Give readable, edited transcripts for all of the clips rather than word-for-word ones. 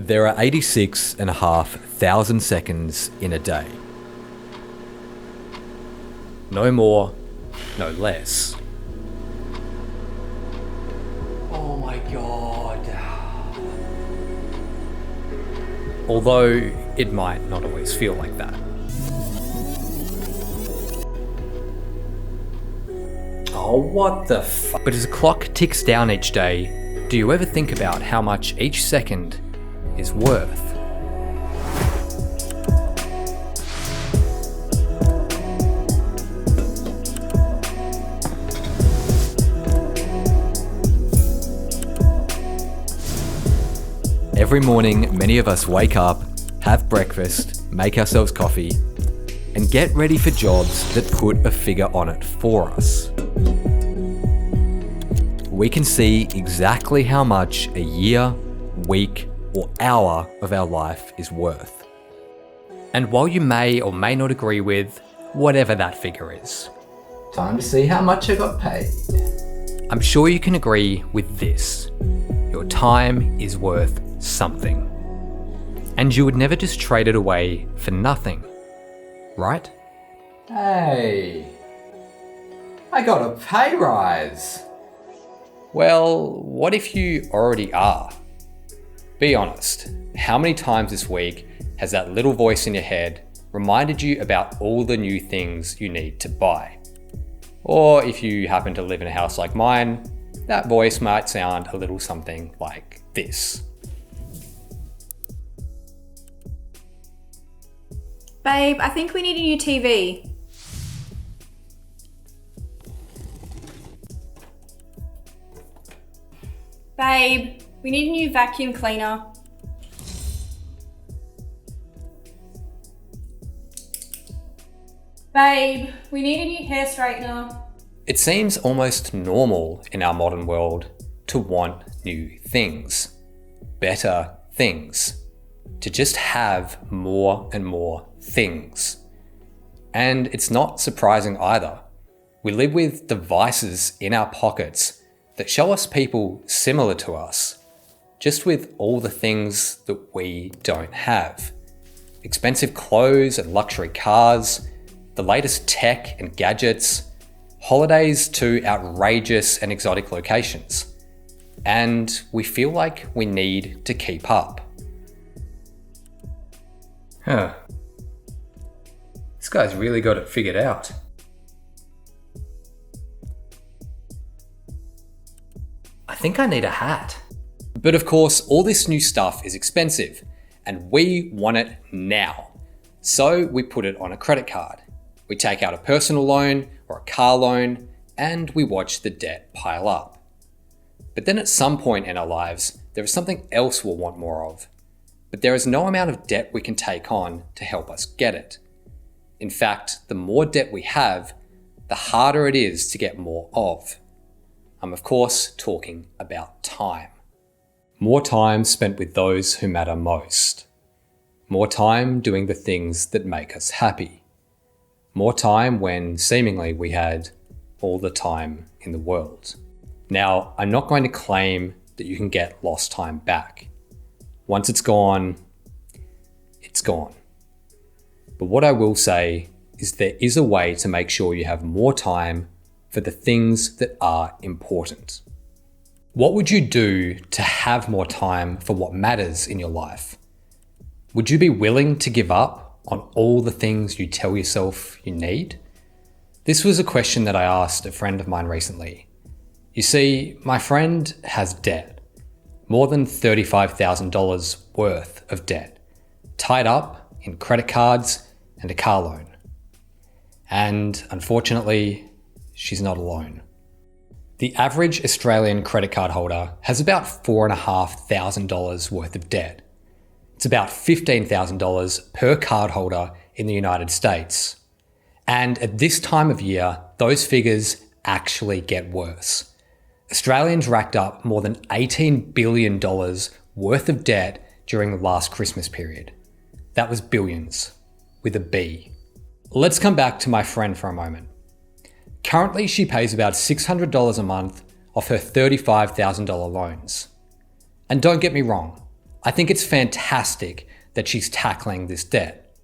There are 86,500 seconds in a day. No more, no less. Oh my god. Although it might not always feel like that. Oh, what the fuck? But as the clock ticks down each day, do you ever think about how much each second is worth? Every morning, many of us wake up, have breakfast, make ourselves coffee, and get ready for jobs that put a figure on it for us. We can see exactly how much a year, week, or hour of our life is worth. And while you may or may not agree with whatever that figure is, time to see how much I got paid. I'm sure you can agree with this. Your time is worth something. And you would never just trade it away for nothing, right? Hey, I got a pay rise. Well, what if you already are? Be honest, how many times this week has that little voice in your head reminded you about all the new things you need to buy? Or if you happen to live in a house like mine, that voice might sound a little something like this. Babe, I think we need a new TV. Babe, we need a new vacuum cleaner. Babe, we need a new hair straightener. It seems almost normal in our modern world to want new things, better things, to just have more and more things. And it's not surprising either. We live with devices in our pockets that show us people similar to us, just with all the things that we don't have. Expensive clothes and luxury cars, the latest tech and gadgets, holidays to outrageous and exotic locations. And we feel like we need to keep up. This guy's really got it figured out. I think I need a hat. But of course, all this new stuff is expensive, and we want it now. So we put it on a credit card. We take out a personal loan or a car loan, and we watch the debt pile up. But then at some point in our lives, there is something else we'll want more of. But there is no amount of debt we can take on to help us get it. In fact, the more debt we have, the harder it is to get more of. I'm of course talking about time. More time spent with those who matter most. More time doing the things that make us happy. More time when seemingly we had all the time in the world. Now, I'm not going to claim that you can get lost time back. Once it's gone, it's gone. But what I will say is there is a way to make sure you have more time for the things that are important. What would you do to have more time for what matters in your life? Would you be willing to give up on all the things you tell yourself you need? This was a question that I asked a friend of mine recently. You see, my friend has debt, more than $35,000 worth of debt, tied up in credit cards and a car loan. And unfortunately, she's not alone. The average Australian credit card holder has about $4,500 worth of debt. It's about $15,000 per card holder in the United States. And at this time of year, those figures actually get worse. Australians racked up more than $18 billion worth of debt during the last Christmas period. That was billions, with a B. Let's come back to my friend for a moment. Currently, she pays about $600 a month off her $35,000 loans. And don't get me wrong, I think it's fantastic that she's tackling this debt.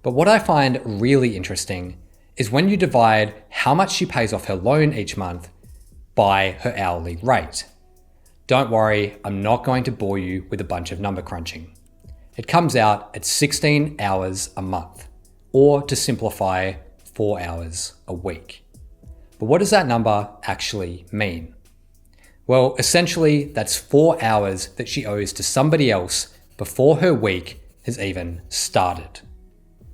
But what I find really interesting is when you divide how much she pays off her loan each month by her hourly rate. Don't worry, I'm not going to bore you with a bunch of number crunching. It comes out at 16 hours a month, or to simplify, 4 hours a week. But what does that number actually mean? Well, essentially, that's 4 hours that she owes to somebody else before her week has even started.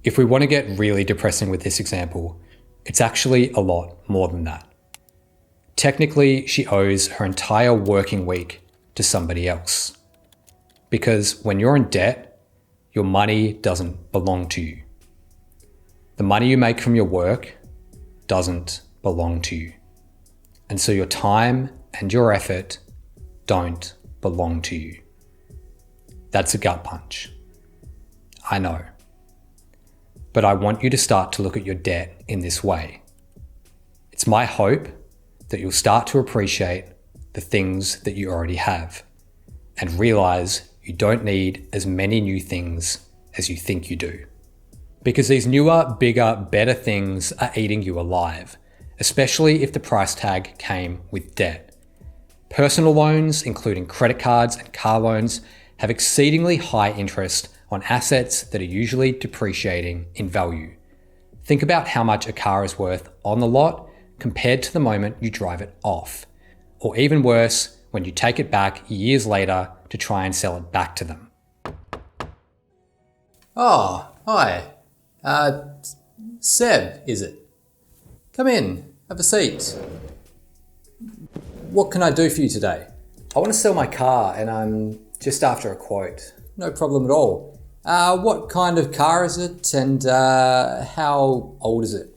If we want to get really depressing with this example, it's actually a lot more than that. Technically, she owes her entire working week to somebody else. Because when you're in debt, your money doesn't belong to you. The money you make from your work doesn't belong to you. And so your time and your effort don't belong to you. That's a gut punch. I know. But I want you to start to look at your debt in this way. It's my hope that you'll start to appreciate the things that you already have and realize you don't need as many new things as you think you do. Because these newer, bigger, better things are eating you alive, especially if the price tag came with debt. Personal loans, including credit cards and car loans, have exceedingly high interest on assets that are usually depreciating in value. Think about how much a car is worth on the lot compared to the moment you drive it off. Or even worse, when you take it back years later to try and sell it back to them. Oh, hi. Seb, is it? Come in, have a seat. What can I do for you today? I want to sell my car and I'm just after a quote. No problem at all. What kind of car is it and how old is it,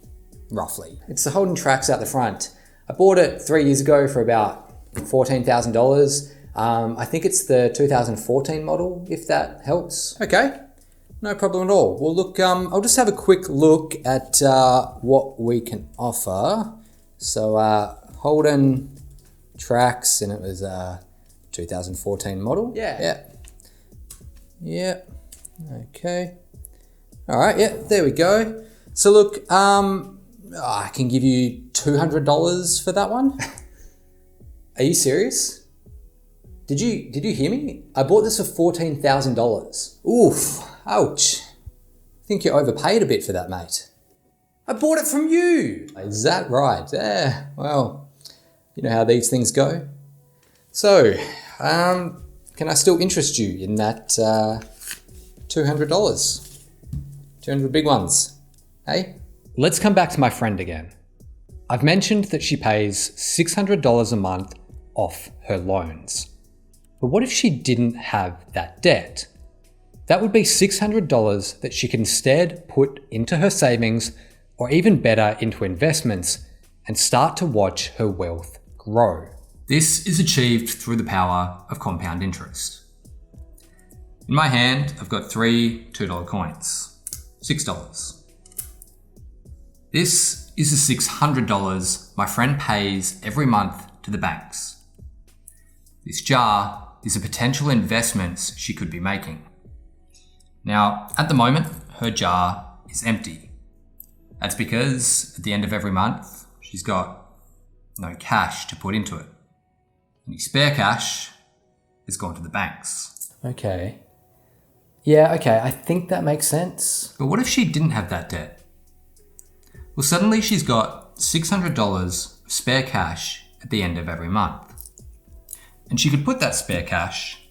roughly? It's the Holden Trax out the front. I bought it 3 years ago for about $14,000. I think it's the 2014 model, if that helps. Okay, no problem at all. Well, look, I'll just have a quick look at what we can offer. So, Holden Trax, and it was 2014 model. Yeah. Okay. All right. Yeah. There we go. So look, I can give you $200 for that one. Are you serious? Did you hear me? I bought this for $14,000. Oof. Ouch. I think you overpaid a bit for that, mate. I bought it from you. Is that right? Yeah. Well, you know how these things go. So, can I still interest you in that $200? 200 big ones, hey? Let's come back to my friend again. I've mentioned that she pays $600 a month off her loans. But what if she didn't have that debt? That would be $600 that she could instead put into her savings or even better into investments and start to watch her wealth grow. This is achieved through the power of compound interest. In my hand, I've got 3 $2 coins, $6. This is the $600 my friend pays every month to the banks. This jar is the potential investments she could be making. Now, at the moment, her jar is empty. That's because at the end of every month, she's got no cash to put into it. Any spare cash has gone to the banks. Okay. Yeah, okay, I think that makes sense. But what if she didn't have that debt? Well, suddenly she's got $600 of spare cash at the end of every month. And she could put that spare cash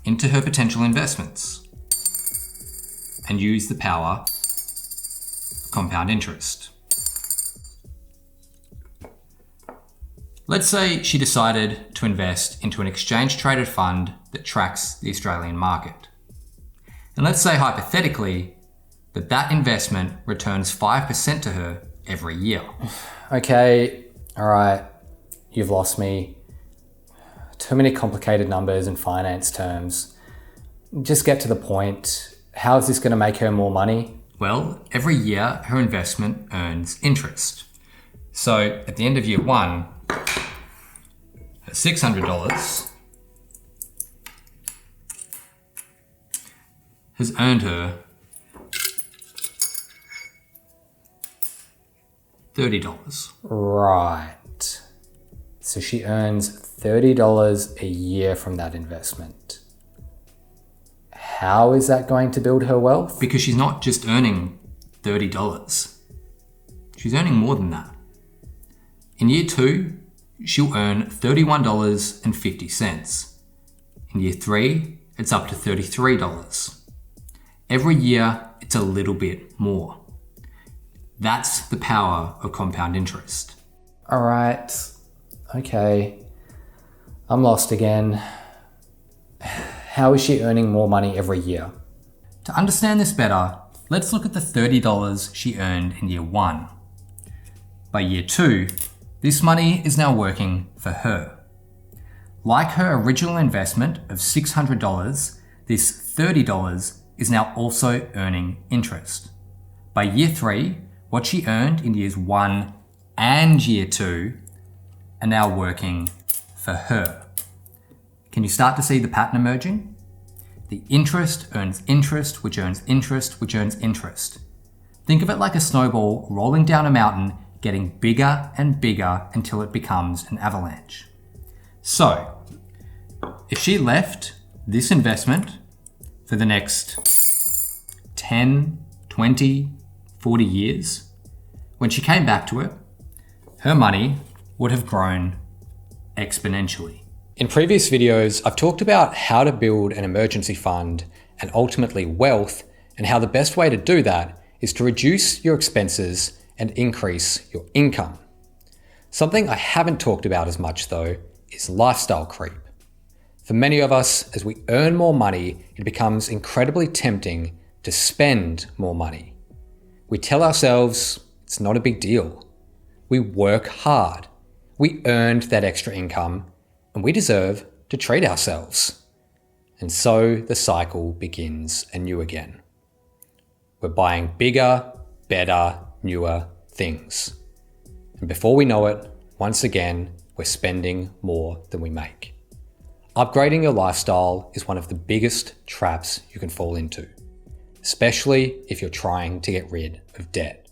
into her potential investments and use the power of compound interest. Let's say she decided to invest into an exchange-traded fund that tracks the Australian market. And let's say hypothetically that that investment returns 5% to her every year. Okay, all right, you've lost me. Too many complicated numbers and finance terms. Just get to the point. How is this going to make her more money? Well, every year her investment earns interest. So at the end of year one, her $600 has earned her $30. Right. So she earns $30 a year from that investment. How is that going to build her wealth? Because she's not just earning $30. She's earning more than that. In year 2, she'll earn $31.50. In year 3, it's up to $33. Every year, it's a little bit more. That's the power of compound interest. All right. Okay. I'm lost again. How is she earning more money every year? To understand this better, let's look at the $30 she earned in year 1. By year 2, this money is now working for her. Like her original investment of $600, this $30 is now also earning interest. By year 3, what she earned in years 1 and year 2 are now working for her. Can you start to see the pattern emerging? The interest earns interest, which earns interest, which earns interest. Think of it like a snowball rolling down a mountain, getting bigger and bigger until it becomes an avalanche. So, if she left this investment for the next 10, 20, 40 years, when she came back to it, her money would have grown exponentially. In previous videos, I've talked about how to build an emergency fund and ultimately wealth, and how the best way to do that is to reduce your expenses and increase your income. Something I haven't talked about as much though is lifestyle creep. For many of us, as we earn more money, it becomes incredibly tempting to spend more money. We tell ourselves it's not a big deal. We work hard. We earned that extra income and we deserve to treat ourselves. And so the cycle begins anew again. We're buying bigger, better, newer things. And before we know it, once again, we're spending more than we make. Upgrading your lifestyle is one of the biggest traps you can fall into, especially if you're trying to get rid of debt.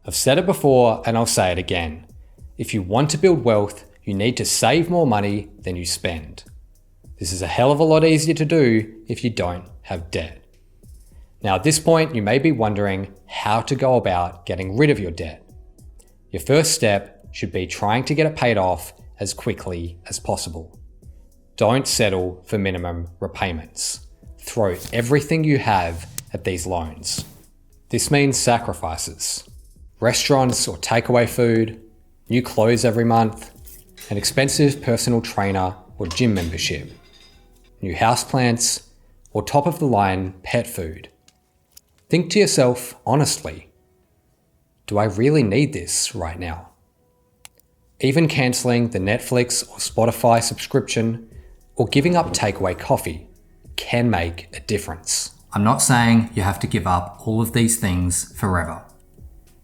I've said it before and I'll say it again. If you want to build wealth, you need to save more money than you spend. This is a hell of a lot easier to do if you don't have debt. Now at this point, you may be wondering how to go about getting rid of your debt. Your first step should be trying to get it paid off as quickly as possible. Don't settle for minimum repayments. Throw everything you have at these loans. This means sacrifices. Restaurants or takeaway food, new clothes every month, an expensive personal trainer or gym membership, new houseplants, or top-of-the-line pet food. Think to yourself honestly, do I really need this right now? Even cancelling the Netflix or Spotify subscription or giving up takeaway coffee can make a difference. I'm not saying you have to give up all of these things forever.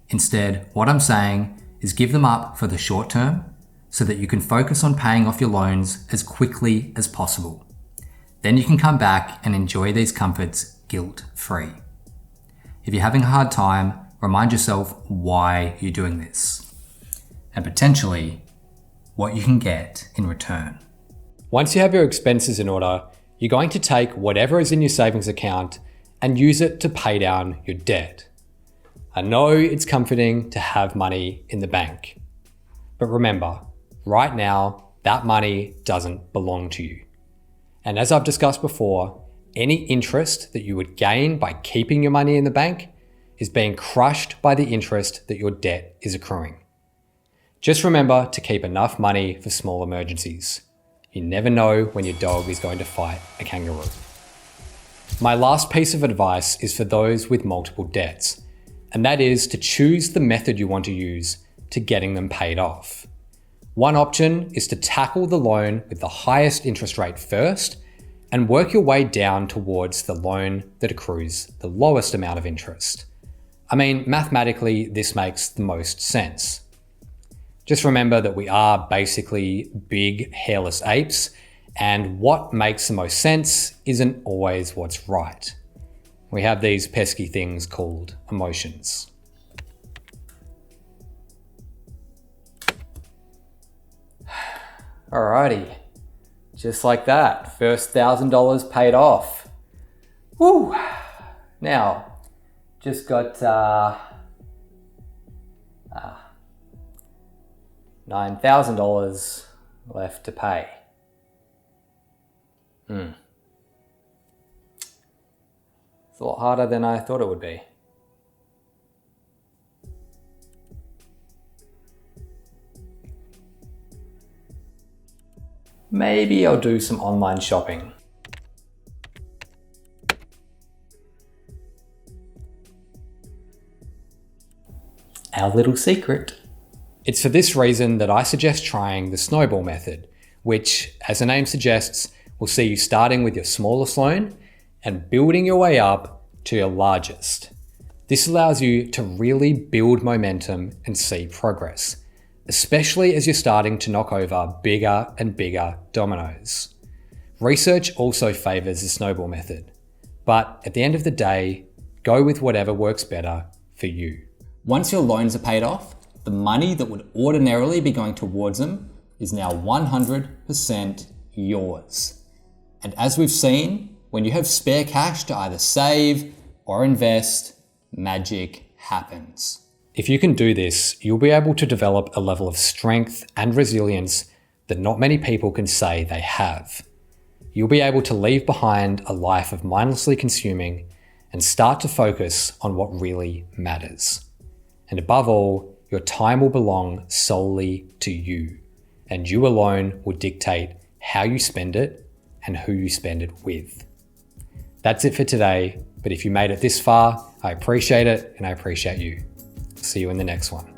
Instead, what I'm saying is give them up for the short term so that you can focus on paying off your loans as quickly as possible. Then you can come back and enjoy these comforts guilt-free. If you're having a hard time, remind yourself why you're doing this and potentially what you can get in return. Once you have your expenses in order, you're going to take whatever is in your savings account and use it to pay down your debt. I know it's comforting to have money in the bank, but remember, right now, that money doesn't belong to you. And as I've discussed before, any interest that you would gain by keeping your money in the bank is being crushed by the interest that your debt is accruing. Just remember to keep enough money for small emergencies. You never know when your dog is going to fight a kangaroo. My last piece of advice is for those with multiple debts, and that is to choose the method you want to use to getting them paid off. One option is to tackle the loan with the highest interest rate first and work your way down towards the loan that accrues the lowest amount of interest. I mean, mathematically, this makes the most sense. Just remember that we are basically big, hairless apes, and what makes the most sense isn't always what's right. We have these pesky things called emotions. Alrighty, just like that, first $1,000 paid off. Woo! Now, just got $9,000 left to pay. It's a lot harder than I thought it would be. Maybe I'll do some online shopping. Our little secret. It's for this reason that I suggest trying the snowball method, which, as the name suggests, will see you starting with your smallest loan and building your way up to your largest. This allows you to really build momentum and see progress, especially as you're starting to knock over bigger and bigger dominoes. Research also favors the snowball method, but at the end of the day, go with whatever works better for you. Once your loans are paid off, the money that would ordinarily be going towards them is now 100% yours. And as we've seen, when you have spare cash to either save or invest, magic happens. If you can do this, you'll be able to develop a level of strength and resilience that not many people can say they have. You'll be able to leave behind a life of mindlessly consuming and start to focus on what really matters. And above all, your time will belong solely to you, and you alone will dictate how you spend it and who you spend it with. That's it for today, but if you made it this far, I appreciate it and I appreciate you. See you in the next one.